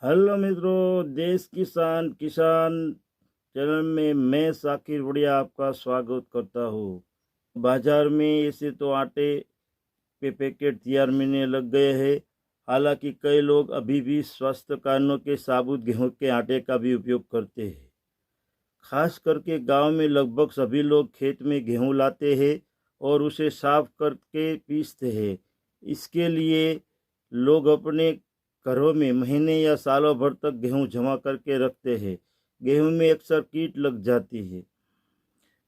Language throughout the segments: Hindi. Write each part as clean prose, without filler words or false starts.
हेलो मित्रों, देश किसान किसान चैनल में मैं साकिर बढ़िया आपका स्वागत करता हूँ। बाजार में ऐसे तो आटे के पैकेट तैयार मिलने लग गए हैं। हालांकि कई लोग अभी भी स्वास्थ्य कारणों के साबुत गेहूं के आटे का भी उपयोग करते हैं। खास करके गांव में लगभग सभी लोग खेत में गेहूं लाते हैं और उसे साफ करके पीसते हैं। इसके लिए लोग अपने घरों में महीने या सालों भर तक गेहूं जमा करके रखते हैं। गेहूं में अक्सर कीट लग जाती है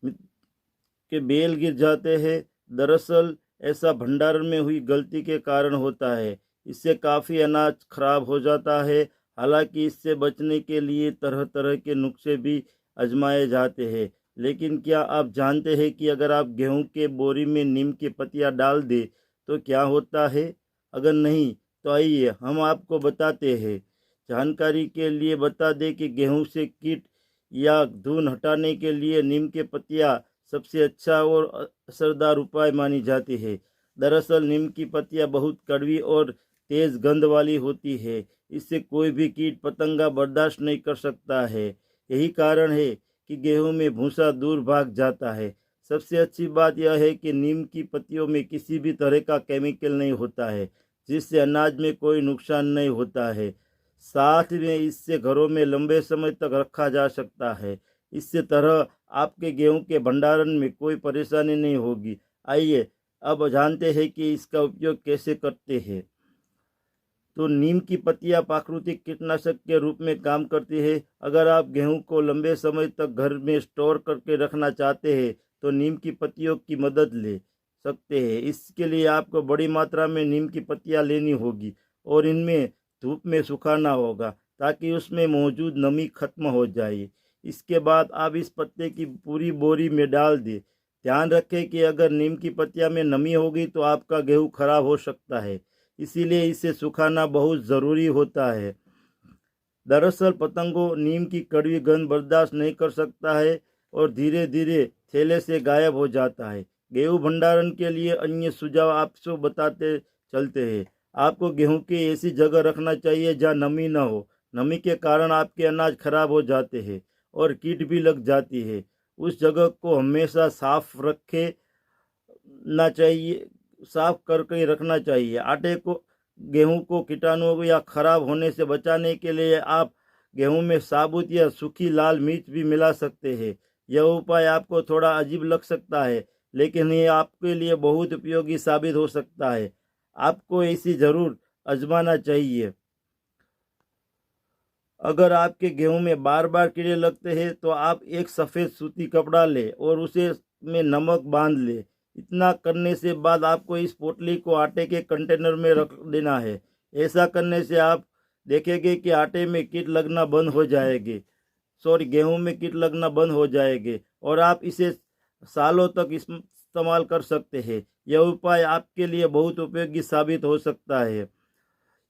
के बेल गिर जाते हैं। दरअसल ऐसा भंडारण में हुई गलती के कारण होता है। इससे काफ़ी अनाज खराब हो जाता है। हालांकि इससे बचने के लिए तरह तरह के नुस्खे भी आजमाए जाते हैं। लेकिन क्या आप जानते हैं कि अगर आप गेहूं के बोरी में नीम की पत्तियां डाल दें तो क्या होता है? अगर नहीं तो आइए हम आपको बताते हैं। जानकारी के लिए बता दें कि गेहूं से कीट या धूल हटाने के लिए नीम के पत्तियां सबसे अच्छा और असरदार उपाय मानी जाती है। दरअसल नीम की पत्तियां बहुत कड़वी और तेज गंध वाली होती है। इससे कोई भी कीट पतंगा बर्दाश्त नहीं कर सकता है। यही कारण है कि गेहूं में भूसा दूर भाग जाता है। सबसे अच्छी बात यह है कि नीम की पत्तियों में किसी भी तरह का केमिकल नहीं होता है, जिससे अनाज में कोई नुकसान नहीं होता है। साथ में इससे घरों में लंबे समय तक रखा जा सकता है। इससे तरह आपके गेहूं के भंडारण में कोई परेशानी नहीं होगी। आइए अब जानते हैं कि इसका उपयोग कैसे करते हैं। तो नीम की पत्तियां प्राकृतिक कीटनाशक के रूप में काम करती है। अगर आप गेहूं को लंबे समय तक घर में स्टोर करके रखना चाहते हैं तो नीम की पत्तियों की मदद ले सकते हैं। इसके लिए आपको बड़ी मात्रा में नीम की पत्तियां लेनी होगी और इनमें धूप में सुखाना होगा ताकि उसमें मौजूद नमी खत्म हो जाए। इसके बाद आप इस पत्ते की पूरी बोरी में डाल दें। ध्यान रखें कि अगर नीम की पत्तियां में नमी होगी तो आपका गेहूं खराब हो सकता है। इसीलिए इसे सुखाना बहुत ज़रूरी होता है। दरअसल पतंगों नीम की कड़वी गंध बर्दाश्त नहीं कर सकता है और धीरे धीरे थैले से गायब हो जाता है। गेहूं भंडारण के लिए अन्य सुझाव आपको बताते चलते हैं। आपको गेहूं की ऐसी जगह रखना चाहिए जहां नमी न हो। नमी के कारण आपके अनाज खराब हो जाते हैं और कीट भी लग जाती है। उस जगह को हमेशा साफ रखें ना चाहिए साफ करके रखना चाहिए। आटे को गेहूं को कीटाणुओं या खराब होने से बचाने के लिए आप गेहूं में साबुत या सूखी लाल मिर्च भी मिला सकते हैं। यह उपाय आपको थोड़ा अजीब लग सकता है, लेकिन ये आपके लिए बहुत उपयोगी साबित हो सकता है। आपको इसे ज़रूर आजमाना चाहिए। अगर आपके गेहूं में बार बार कीड़े लगते हैं तो आप एक सफ़ेद सूती कपड़ा लें और उसे में नमक बांध लें। इतना करने से बाद आपको इस पोटली को आटे के कंटेनर में रख देना है। ऐसा करने से आप देखेंगे कि आटे में कीट लगना बंद हो जाएंगे। गेहूं में कीट लगना बंद हो जाएंगे और आप इसे सालों तक इस्तेमाल कर सकते हैं। यह उपाय आपके लिए बहुत उपयोगी साबित हो सकता है।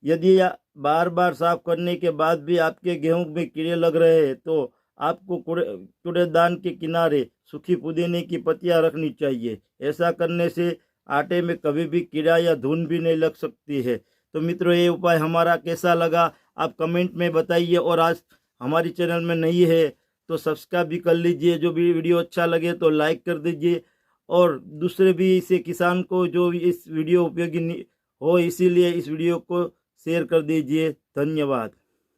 यदि बार बार साफ करने के बाद भी आपके गेहूं में कीड़े लग रहे हैं तो आपको कूड़ेदान के किनारे सूखी पुदीने की पत्तियां रखनी चाहिए। ऐसा करने से आटे में कभी भी कीड़ा या धूल भी नहीं लग सकती है। तो मित्रों, ये उपाय हमारा कैसा लगा आप कमेंट में बताइए और आज हमारी चैनल में नहीं है तो सब्सक्राइब भी कर लीजिए। जो भी वीडियो अच्छा लगे तो लाइक कर दीजिए और दूसरे भी इसे किसान को जो इस वीडियो उपयोगी हो, इसीलिए इस वीडियो को शेयर कर दीजिए। धन्यवाद।